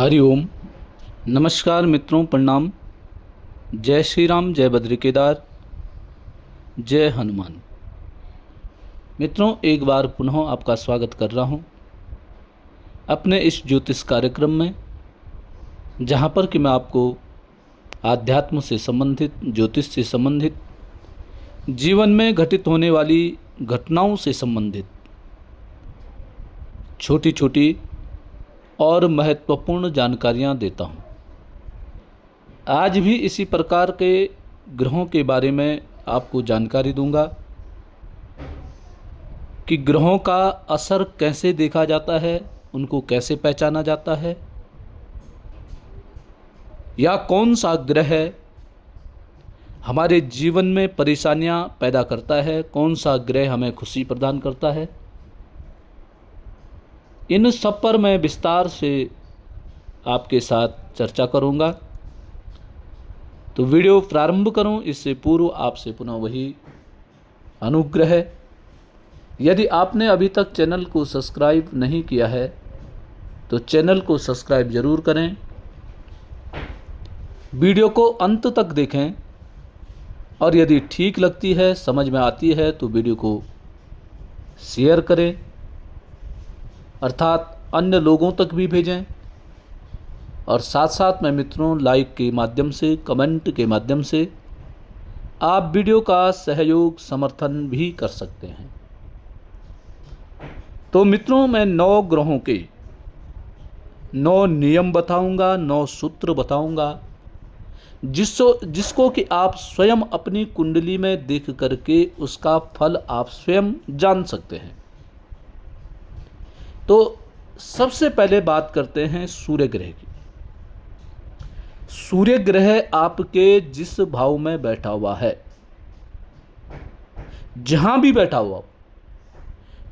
हरिओम। नमस्कार मित्रों, प्रणाम। जय श्री राम, जय बद्री केदार, जय हनुमान। मित्रों, एक बार पुनः आपका स्वागत कर रहा हूं अपने इस ज्योतिष कार्यक्रम में, जहां पर कि मैं आपको आध्यात्म से संबंधित, ज्योतिष से संबंधित, जीवन में घटित होने वाली घटनाओं से संबंधित छोटी छोटी और महत्वपूर्ण जानकारियां देता हूं। आज भी इसी प्रकार के ग्रहों के बारे में आपको जानकारी दूंगा कि ग्रहों का असर कैसे देखा जाता है, उनको कैसे पहचाना जाता है, या कौन सा ग्रह हमारे जीवन में परेशानियां पैदा करता है, कौन सा ग्रह हमें खुशी प्रदान करता है। इन सब पर मैं विस्तार से आपके साथ चर्चा करूंगा। तो वीडियो प्रारंभ करूं इससे पूर्व आपसे पुनः वही अनुग्रह है, यदि आपने अभी तक चैनल को सब्सक्राइब नहीं किया है तो चैनल को सब्सक्राइब ज़रूर करें, वीडियो को अंत तक देखें और यदि ठीक लगती है, समझ में आती है तो वीडियो को शेयर करें, अर्थात अन्य लोगों तक भी भेजें। और साथ साथ में मित्रों, लाइक के माध्यम से, कमेंट के माध्यम से आप वीडियो का सहयोग, समर्थन भी कर सकते हैं। तो मित्रों, मैं 9 ग्रहों के 9 नियम बताऊंगा, 9 सूत्र बताऊंगा, जिसको कि आप स्वयं अपनी कुंडली में देख करके उसका फल आप स्वयं जान सकते हैं। तो सबसे पहले बात करते हैं सूर्य ग्रह की। सूर्य ग्रह आपके जिस भाव में बैठा हुआ है, जहां भी बैठा हुआ हो,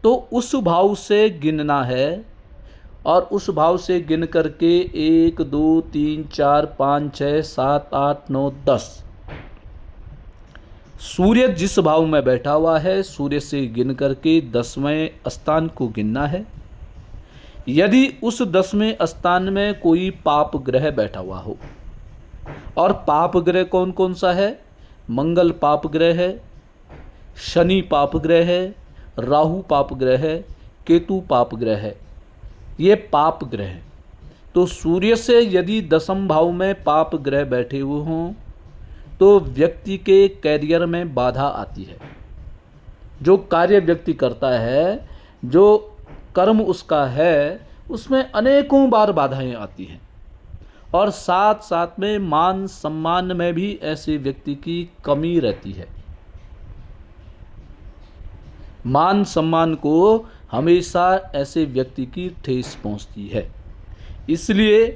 तो उस भाव से गिनना है और उस भाव से गिन करके 1 2 3 4 5 6 7 8 9 10 सूर्य जिस भाव में बैठा हुआ है, सूर्य से गिन करके 10वें स्थान को गिनना है। यदि उस 10वें स्थान में कोई पाप ग्रह बैठा हुआ हो, और पाप ग्रह कौन कौन सा है? मंगल पाप ग्रह है, शनि पाप ग्रह है, राहु पाप ग्रह है, केतु पाप ग्रह है, ये पाप ग्रह है। तो सूर्य से यदि 10वें भाव में पाप ग्रह बैठे हुए हों तो व्यक्ति के कैरियर में बाधा आती है। जो कार्य व्यक्ति करता है, जो कर्म उसका है, उसमें अनेकों बार बाधाएं आती हैं। और साथ साथ में मान सम्मान में भी ऐसे व्यक्ति की कमी रहती है। मान सम्मान को हमेशा ऐसे व्यक्ति की ठेस पहुंचती है। इसलिए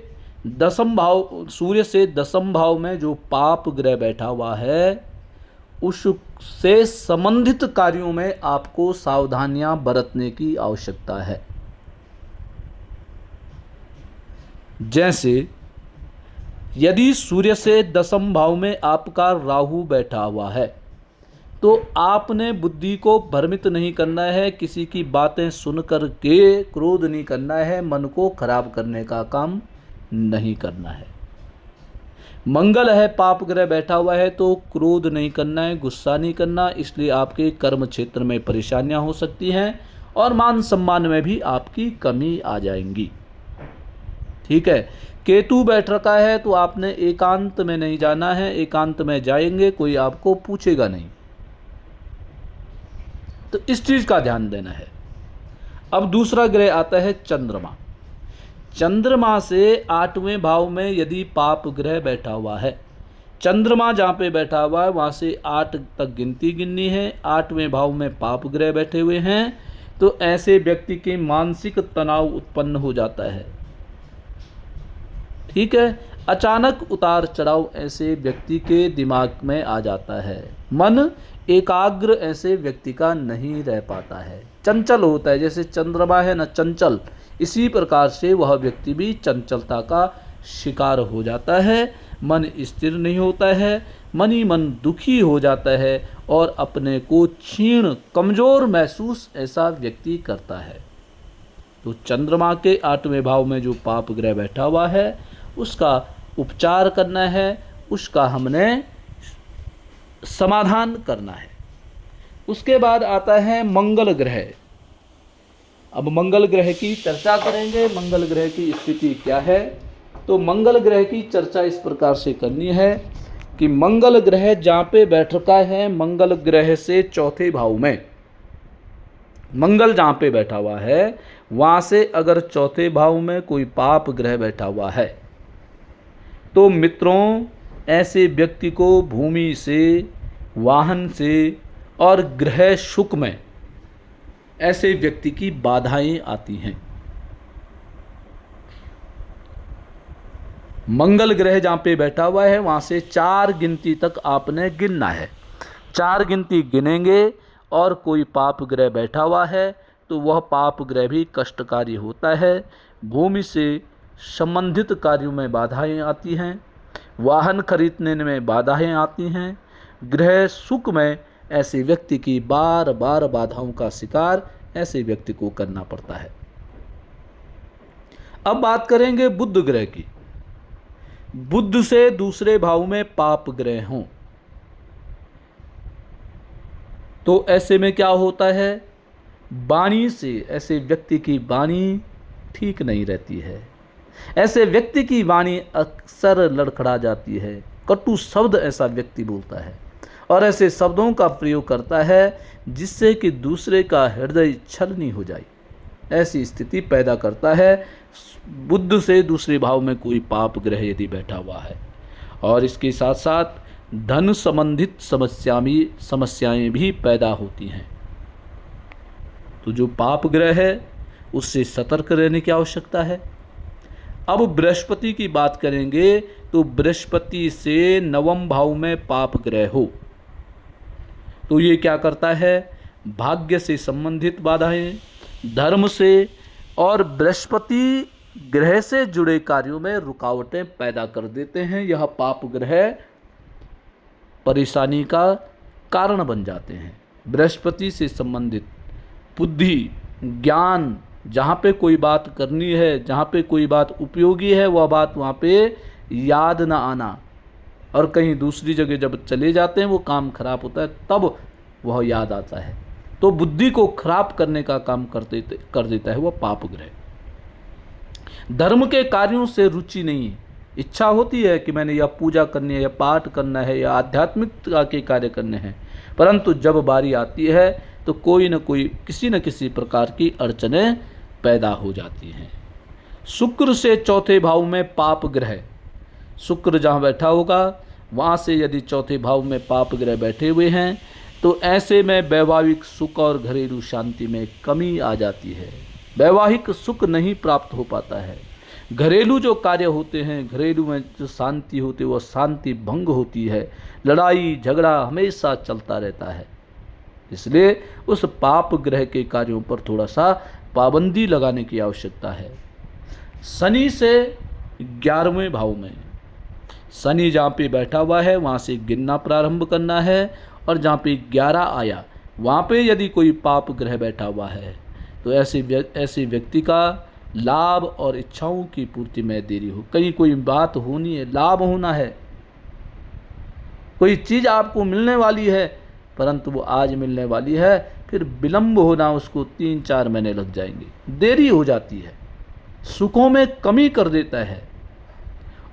10वें भाव, सूर्य से 10वें भाव में जो पाप ग्रह बैठा हुआ है, उससे संबंधित कार्यों में आपको सावधानियां बरतने की आवश्यकता है। जैसे यदि सूर्य से 10वें भाव में आपका राहु बैठा हुआ है, तो आपने बुद्धि को भ्रमित नहीं करना है, किसी की बातें सुनकर के क्रोध नहीं करना है, मन को खराब करने का काम नहीं करना है। मंगल है, पाप ग्रह बैठा हुआ है, तो क्रोध नहीं करना है, गुस्सा नहीं करना, इसलिए आपके कर्म क्षेत्र में परेशानियां हो सकती हैं और मान सम्मान में भी आपकी कमी आ जाएंगी। ठीक है। केतु बैठ रखा है तो आपने एकांत में नहीं जाना है, एकांत में जाएंगे कोई आपको पूछेगा नहीं, तो इस चीज का ध्यान देना है। अब दूसरा ग्रह आता है चंद्रमा। चंद्रमा से 8वें भाव में यदि पाप ग्रह बैठा हुआ है, चंद्रमा जहाँ पे बैठा हुआ है वहाँ से 8 तक गिनती गिननी है। 8वें भाव में पाप ग्रह बैठे हुए हैं तो ऐसे व्यक्ति के मानसिक तनाव उत्पन्न हो जाता है। ठीक है। अचानक उतार चढ़ाव ऐसे व्यक्ति के दिमाग में आ जाता है, मन एकाग्र ऐसे व्यक्ति का नहीं रह पाता है, चंचल होता है। जैसे चंद्रमा है ना चंचल, इसी प्रकार से वह व्यक्ति भी चंचलता का शिकार हो जाता है, मन स्थिर नहीं होता है, मन ही मन दुखी हो जाता है और अपने को क्षीण, कमज़ोर महसूस ऐसा व्यक्ति करता है। तो चंद्रमा के 8वें भाव में जो पाप ग्रह बैठा हुआ है उसका उपचार करना है, उसका हमने समाधान करना है। उसके बाद आता है मंगल ग्रह। अब मंगल ग्रह की चर्चा करेंगे। मंगल ग्रह की स्थिति क्या है? तो मंगल ग्रह की चर्चा इस प्रकार से करनी है कि मंगल ग्रह जहाँ पे बैठता है, मंगल ग्रह से चौथे भाव में, मंगल जहाँ पे बैठा हुआ है वहाँ से अगर चौथे भाव में कोई पाप ग्रह बैठा हुआ है तो मित्रों, ऐसे व्यक्ति को भूमि से, वाहन से और ग्रह सुख में ऐसे व्यक्ति की बाधाएं आती हैं। मंगल ग्रह जहाँ पे बैठा हुआ है वहाँ से 4 गिनती तक आपने गिनना है। 4 गिनती गिनेंगे और कोई पाप ग्रह बैठा हुआ है तो वह पाप ग्रह भी कष्टकारी होता है। भूमि से संबंधित कार्यों में बाधाएं आती हैं, वाहन खरीदने में बाधाएं आती हैं, गृह सुख में ऐसे व्यक्ति की बार बार बाधाओं का शिकार ऐसे व्यक्ति को करना पड़ता है। अब बात करेंगे बुध ग्रह की। बुध से दूसरे भाव में पाप ग्रह हों तो ऐसे में क्या होता है? वाणी से ऐसे व्यक्ति की वाणी ठीक नहीं रहती है। ऐसे व्यक्ति की वाणी अक्सर लड़खड़ा जाती है, कटु शब्द ऐसा व्यक्ति बोलता है और ऐसे शब्दों का प्रयोग करता है जिससे कि दूसरे का हृदय छलनी हो जाए, ऐसी स्थिति पैदा करता है। बुध से दूसरे भाव में कोई पाप ग्रह यदि बैठा हुआ है और इसके साथ साथ धन संबंधित समस्याएं भी पैदा होती हैं, तो जो पाप ग्रह है उससे सतर्क रहने की आवश्यकता है। अब बृहस्पति की बात करेंगे तो बृहस्पति से 9वें भाव में पाप ग्रह हो तो ये क्या करता है? भाग्य से संबंधित बाधाएं, धर्म से और बृहस्पति ग्रह से जुड़े कार्यों में रुकावटें पैदा कर देते हैं। यह पाप ग्रह परेशानी का कारण बन जाते हैं। बृहस्पति से संबंधित बुद्धि, ज्ञान, जहाँ पे कोई बात करनी है, जहाँ पे कोई बात उपयोगी है, वह बात वहाँ पे याद ना आना और कहीं दूसरी जगह जब चले जाते हैं वो काम खराब होता है तब वह याद आता है, तो बुद्धि को खराब करने का काम कर देता है वह पाप ग्रह। धर्म के कार्यों से रुचि नहीं है, इच्छा होती है कि मैंने यह पूजा करनी है, या पाठ करना है, या आध्यात्मिकता के कार्य करने हैं, परंतु जब बारी आती है तो कोई न कोई किसी न किसी प्रकार की अड़चनें पैदा हो जाती हैं। शुक्र से चौथे भाव में पाप ग्रह, शुक्र जहाँ बैठा होगा वहाँ से यदि चौथे भाव में पाप ग्रह बैठे हुए हैं तो ऐसे में वैवाहिक सुख और घरेलू शांति में कमी आ जाती है। वैवाहिक सुख नहीं प्राप्त हो पाता है। घरेलू जो कार्य होते हैं, घरेलू में जो शांति होती है वह शांति भंग होती है। लड़ाई झगड़ा हमेशा चलता रहता है। इसलिए उस पाप ग्रह के कार्यों पर थोड़ा सा पाबंदी लगाने की आवश्यकता है। शनि से 11वें भाव में, शनि जहाँ पे बैठा हुआ है वहाँ से गिनना प्रारंभ करना है और जहाँ पे 11 आया वहाँ पे यदि कोई पाप ग्रह बैठा हुआ है तो ऐसे व्यक्ति का लाभ और इच्छाओं की पूर्ति में देरी हो। कहीं कोई बात होनी है, लाभ होना है, कोई चीज़ आपको मिलने वाली है परंतु वो आज मिलने वाली है, फिर विलंब होना उसको 3-4 महीने लग जाएंगे, देरी हो जाती है, सुखों में कमी कर देता है।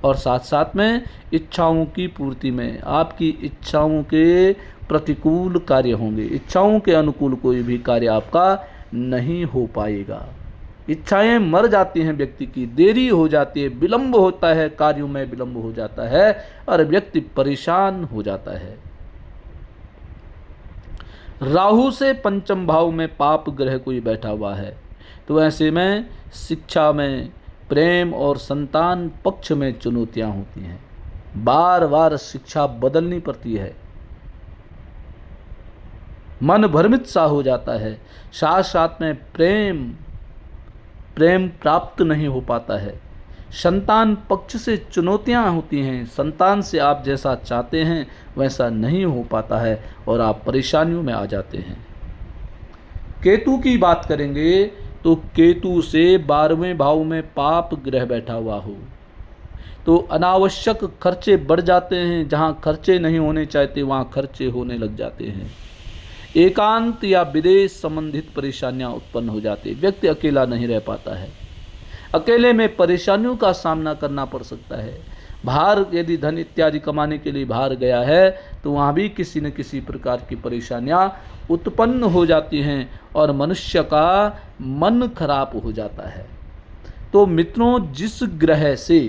और साथ साथ में इच्छाओं की पूर्ति में आपकी इच्छाओं के प्रतिकूल कार्य होंगे, इच्छाओं के अनुकूल कोई भी कार्य आपका नहीं हो पाएगा। इच्छाएं मर जाती हैं व्यक्ति की, देरी हो जाती है, विलंब होता है, कार्यों में विलंब हो जाता है और व्यक्ति परेशान हो जाता है। राहु से 5वें भाव में पाप ग्रह कोई बैठा हुआ है तो ऐसे में शिक्षा में, प्रेम और संतान पक्ष में चुनौतियां होती हैं। बार बार शिक्षा बदलनी पड़ती है, मन भ्रमित सा हो जाता है, साथ साथ में प्रेम प्राप्त नहीं हो पाता है। संतान पक्ष से चुनौतियां होती हैं, संतान से आप जैसा चाहते हैं वैसा नहीं हो पाता है और आप परेशानियों में आ जाते हैं। केतु की बात करेंगे तो केतु से 12वें भाव में पाप ग्रह बैठा हुआ हो तो अनावश्यक खर्चे बढ़ जाते हैं। जहाँ खर्चे नहीं होने चाहते वहाँ खर्चे होने लग जाते हैं। एकांत या विदेश संबंधित परेशानियाँ उत्पन्न हो जाती है। व्यक्ति अकेला नहीं रह पाता है, अकेले में परेशानियों का सामना करना पड़ सकता है। बाहर यदि धन इत्यादि कमाने के लिए बाहर गया है तो वहाँ भी किसी न किसी प्रकार की परेशानियाँ उत्पन्न हो जाती हैं और मनुष्य का मन खराब हो जाता है। तो मित्रों, जिस ग्रह से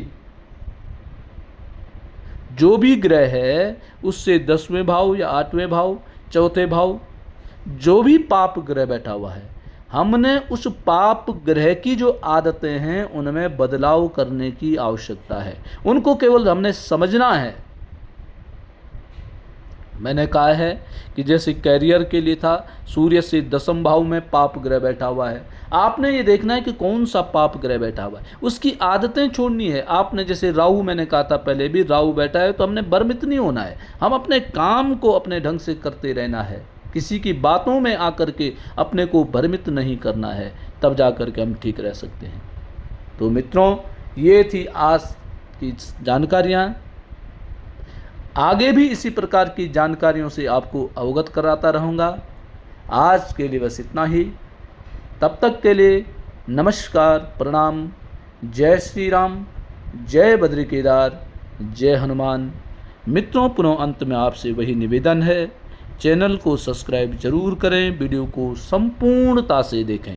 जो भी ग्रह है उससे 10वें भाव या 8वें भाव, चौथे भाव, जो भी पाप ग्रह बैठा हुआ है, हमने उस पाप ग्रह की जो आदतें हैं उनमें बदलाव करने की आवश्यकता है। उनको केवल हमने समझना है। मैंने कहा है कि जैसे कैरियर के लिए था, सूर्य से 10वें भाव में पाप ग्रह बैठा हुआ है, आपने ये देखना है कि कौन सा पाप ग्रह बैठा हुआ है, उसकी आदतें छोड़नी है। आपने जैसे राहु, मैंने कहा था पहले भी, राहु बैठा है तो हमने भ्रमित नहीं होना है। हम अपने काम को अपने ढंग से करते रहना है, किसी की बातों में आकर के अपने को भ्रमित नहीं करना है, तब जा कर के हम ठीक रह सकते हैं। तो मित्रों, ये थी आज की जानकारियाँ। आगे भी इसी प्रकार की जानकारियों से आपको अवगत कराता रहूँगा। आज के लिए बस इतना ही। तब तक के लिए नमस्कार, प्रणाम, जय श्री राम, जय बद्री केदार, जय हनुमान। मित्रों, पुनः अंत में आपसे वही निवेदन है, चैनल को सब्सक्राइब जरूर करें, वीडियो को संपूर्णता से देखें।